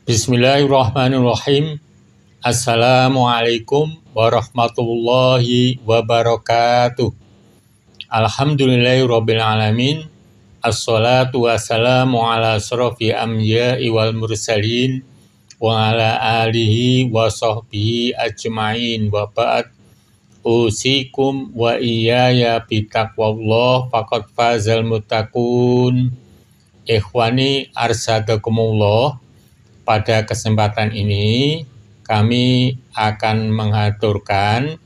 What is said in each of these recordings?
Bismillahirrahmanirrahim. Assalamualaikum warahmatullahi wabarakatuh. Alhamdulillahirrabbilalamin. Assalatu wassalamu ala asrofi anbiya'i wal mursalin wa ala alihi wa sahbihi ajma'in wa ba'd. Usikum wa iyaya bitaqwallah faqad fazal muttaqun. Ikhwani arsadakumullah. Pada kesempatan ini kami akan mengaturkan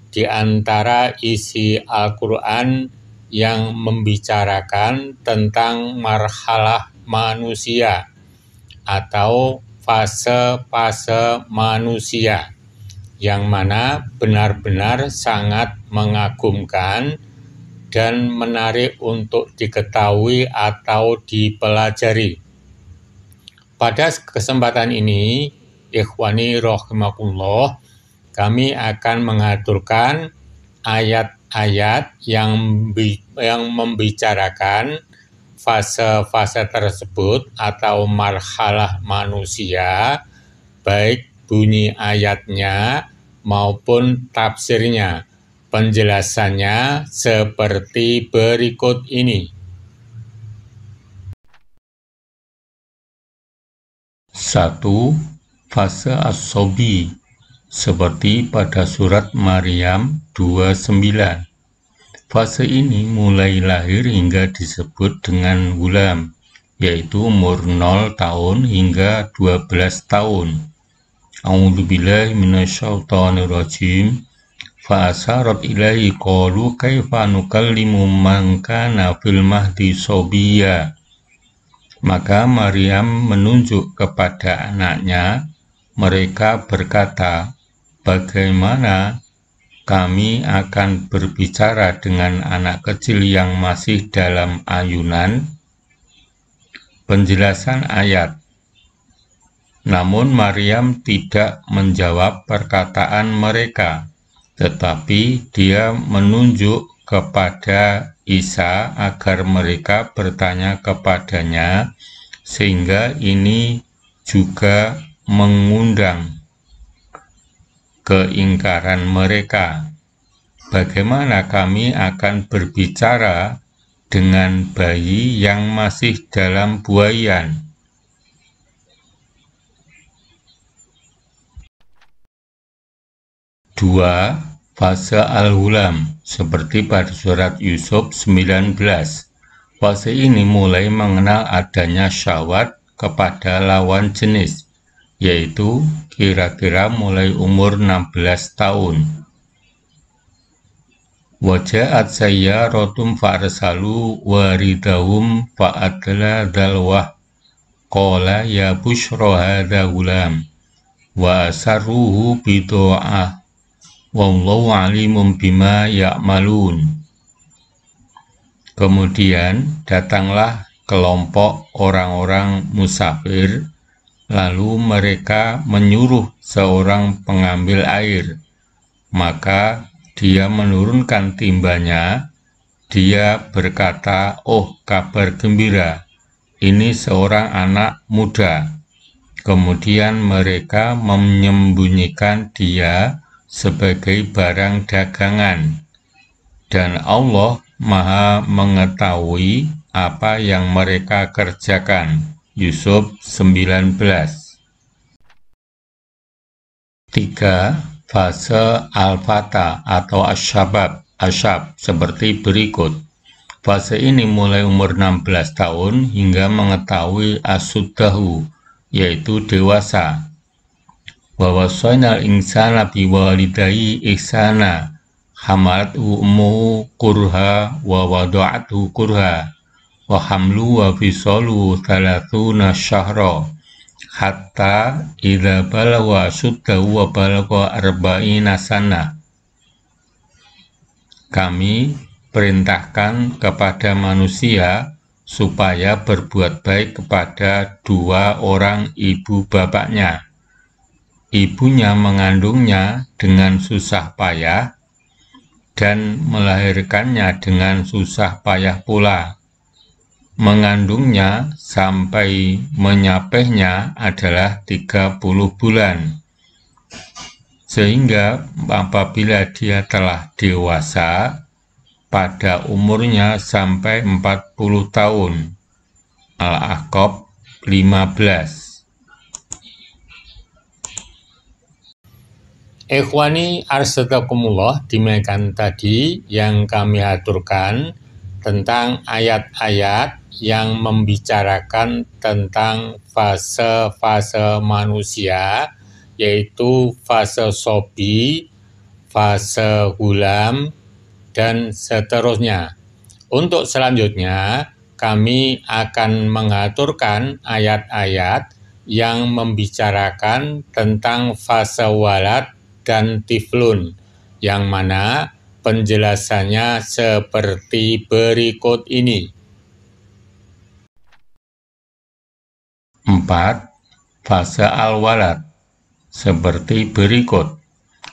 di antara isi Al-Quran yang membicarakan tentang marhalah manusia atau fase-fase manusia yang mana benar-benar sangat mengagumkan dan menarik untuk diketahui atau dipelajari. Pada kesempatan ini, ikhwani rahimakumullah, kami akan mengaturkan ayat-ayat yang membicarakan fase-fase tersebut atau marhalah manusia, baik bunyi ayatnya maupun tafsirnya. Penjelasannya seperti berikut ini. 1. Fase as-sobi seperti pada surat Maryam 29. Fase ini mulai lahir hingga disebut dengan gulam, yaitu umur 0 tahun hingga 12 tahun. A'udzubillahi minasyaitonirrajim. Fa asharat ilaihi qalu kaifa nukallimu man kana fil mahdi sobiyya. Maka Maryam menunjuk kepada anaknya. Mereka berkata, bagaimana kami akan berbicara dengan anak kecil yang masih dalam ayunan? Penjelasan ayat. Namun Maryam tidak menjawab perkataan mereka, tetapi dia menunjuk kepada Isa agar mereka bertanya kepadanya, sehingga ini juga mengundang keingkaran mereka. Bagaimana kami akan berbicara dengan bayi yang masih dalam buayan? Dua. Fase al-hulam seperti pada surat Yusuf 19. Fase ini mulai mengenal adanya syahwat kepada lawan jenis, yaitu kira-kira mulai umur 16 tahun. Waja'at sayyaratun fa'arsalu waridahum fa'adla dalwah qala ya bushra hadha gulam wa asarruhu bidu'ah wallahu alimun bima ya'malun. Kemudian datanglah kelompok orang-orang musafir, lalu mereka menyuruh seorang pengambil air. Maka dia menurunkan timbanya. Dia berkata, oh kabar gembira, ini seorang anak muda. Kemudian mereka menyembunyikan dia sebagai barang dagangan, dan Allah Maha mengetahui apa yang mereka kerjakan. Yusuf 19. 3. Fase al-fata atau asyabab seperti berikut. Fase ini mulai umur 16 tahun hingga mengetahui asuddahu, yaitu dewasa. Wa wasainal insana biwalidayhi ihsana hamalathu ummuhu kurha wa wada'athu kurha wa hamlu wa fisalu 30 syahra hatta idza balagha ashuddahu wa balagha 40 sana. Kami perintahkan kepada manusia supaya berbuat baik kepada dua orang ibu bapaknya. Ibunya mengandungnya dengan susah payah dan melahirkannya dengan susah payah pula. mengandungnya sampai menyapehnya adalah 30 bulan. Sehingga apabila dia telah dewasa pada umurnya sampai 40 tahun. Al-Ahqaf 15. Ikhwani arsadakumullah, demikian tadi yang kami aturkan tentang ayat-ayat yang membicarakan tentang fase-fase manusia, yaitu fase sobi, fase hulam, dan seterusnya. Untuk selanjutnya, kami akan mengaturkan ayat-ayat yang membicarakan tentang fase walad dan tiflun, yang mana penjelasannya seperti berikut ini. 4. Fase al-walad seperti berikut.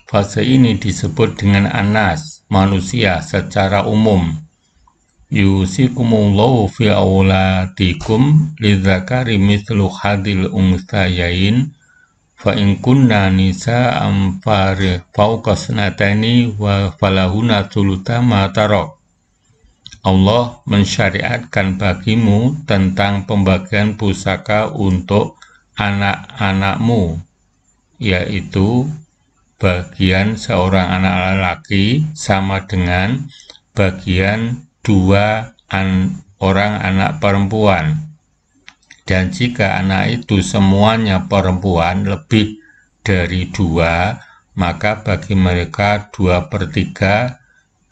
Fase ini disebut dengan anas, manusia secara umum. Yusikumullahu fi auladikum lidzakari mithlu hadil unthayain fa in kunna nisa'an fawqa sanataini wa falahuna thulutha ma tarak. Allah mensyariatkan bagimu tentang pembagian pusaka untuk anak-anakmu, yaitu bagian seorang anak laki sama dengan bagian 2 orang anak perempuan. Dan jika anak itu semuanya perempuan lebih dari 2, maka bagi mereka 2/3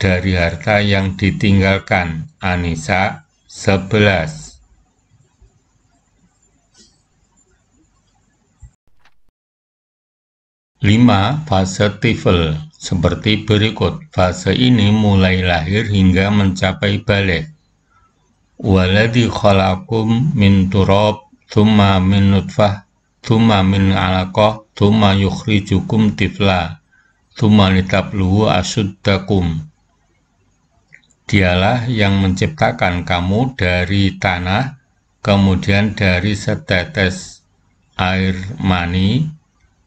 dari harta yang ditinggalkan. An-Nisa 11. 5. Fase tifl seperti berikut. Fase ini mulai lahir hingga mencapai balik. Waladhi khalaqakum min turab, thumma min nutfah, thumma min alaqah, thumma yukhrijukum tifla, thumma litabluhu asyuddakum. Dialah yang menciptakan kamu dari tanah, kemudian dari setetes air mani,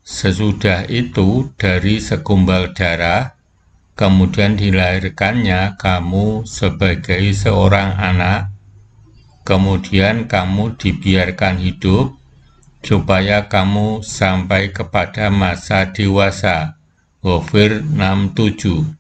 sesudah itu dari segumpal darah, kemudian dilahirkannya kamu sebagai seorang anak, kemudian kamu dibiarkan hidup supaya kamu sampai kepada masa dewasa. Ghafir 67.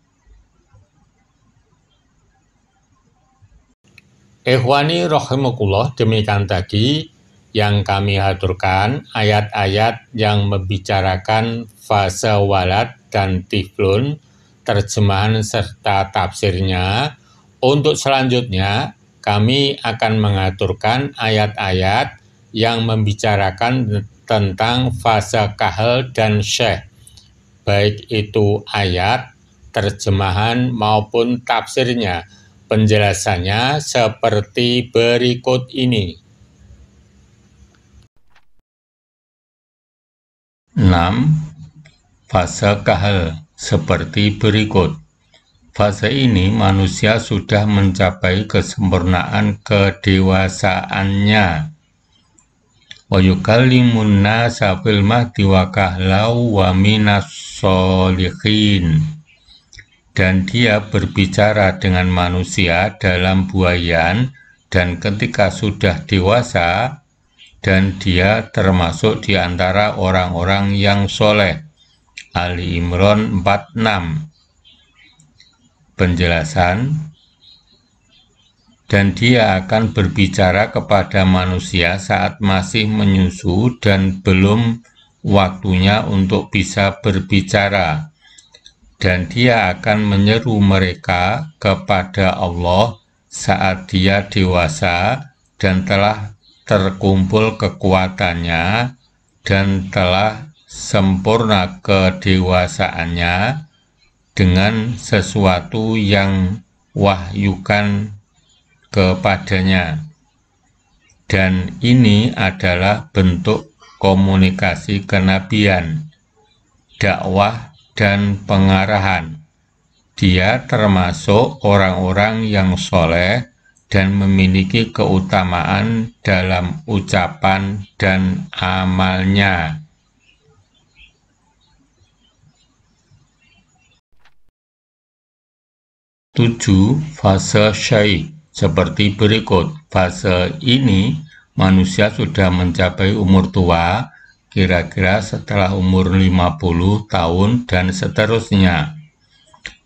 Ikhwani rahimakumullah, demikian tadi yang kami aturkan ayat-ayat yang membicarakan fase walad dan tiflun, terjemahan serta tafsirnya. Untuk selanjutnya, kami akan mengaturkan ayat-ayat yang membicarakan tentang fase kahal dan syekh, baik itu ayat, terjemahan maupun tafsirnya. Penjelasannya seperti berikut ini. 6. Fase kahal seperti berikut. Fase ini manusia sudah mencapai kesempurnaan kedewasaannya. Wa yukallimun nasa fil mahdi wa kahlau wa minas sholihin. Dan dia berbicara dengan manusia dalam buayan dan ketika sudah dewasa, dan dia termasuk di antara orang-orang yang soleh. Ali Imran 46. Penjelasan, dan dia akan berbicara kepada manusia saat masih menyusu dan belum waktunya untuk bisa berbicara. Dan dia akan menyeru mereka kepada Allah saat dia dewasa dan telah terkumpul kekuatannya dan telah sempurna kedewasaannya dengan sesuatu yang wahyukan kepadanya. Dan ini adalah bentuk komunikasi kenabian, dakwah, dan pengarahan. Dia termasuk orang-orang yang soleh dan memiliki keutamaan dalam ucapan dan amalnya. Tujuh, fase syai seperti berikut. Fase ini manusia sudah mencapai umur tua, kira-kira setelah umur 50 tahun dan seterusnya.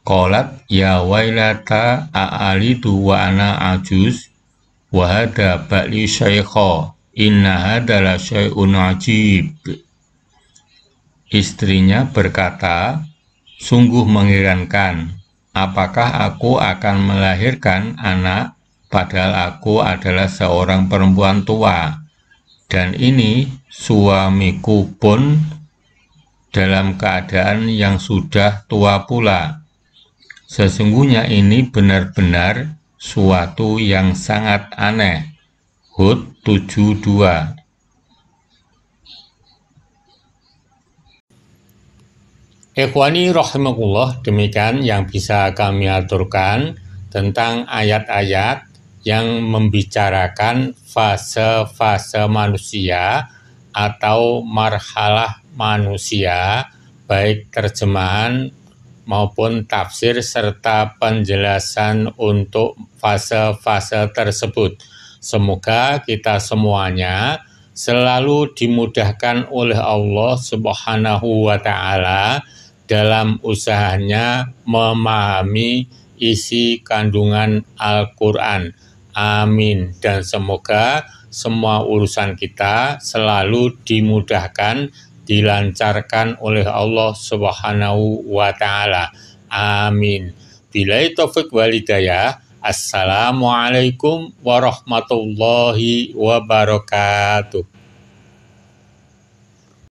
Qalat ya wailata a'alidu wa ana ajuz wa hada ba'li syaikha inna hada la syai'un ajib. Istrinya berkata, sungguh mengherankan, apakah aku akan melahirkan anak padahal aku adalah seorang perempuan tua, dan ini suamiku pun dalam keadaan yang sudah tua pula. Sesungguhnya ini benar-benar suatu yang sangat aneh. Hud 7:2. Ikhwani rahimakumullah, demikian yang bisa kami aturkan tentang ayat-ayat yang membicarakan fase-fase manusia atau marhalah manusia, baik terjemahan maupun tafsir serta penjelasan untuk fase-fase tersebut. Semoga kita semuanya selalu dimudahkan oleh Allah Subhanahu wa Ta'ala dalam usahanya memahami isi kandungan Al-Quran. Amin. Dan semoga semua urusan kita selalu dimudahkan, dilancarkan oleh Allah Subhanahu wa Ta'ala. Amin. Billahi taufiq wal hidayah. Assalamualaikum warahmatullahi wabarakatuh.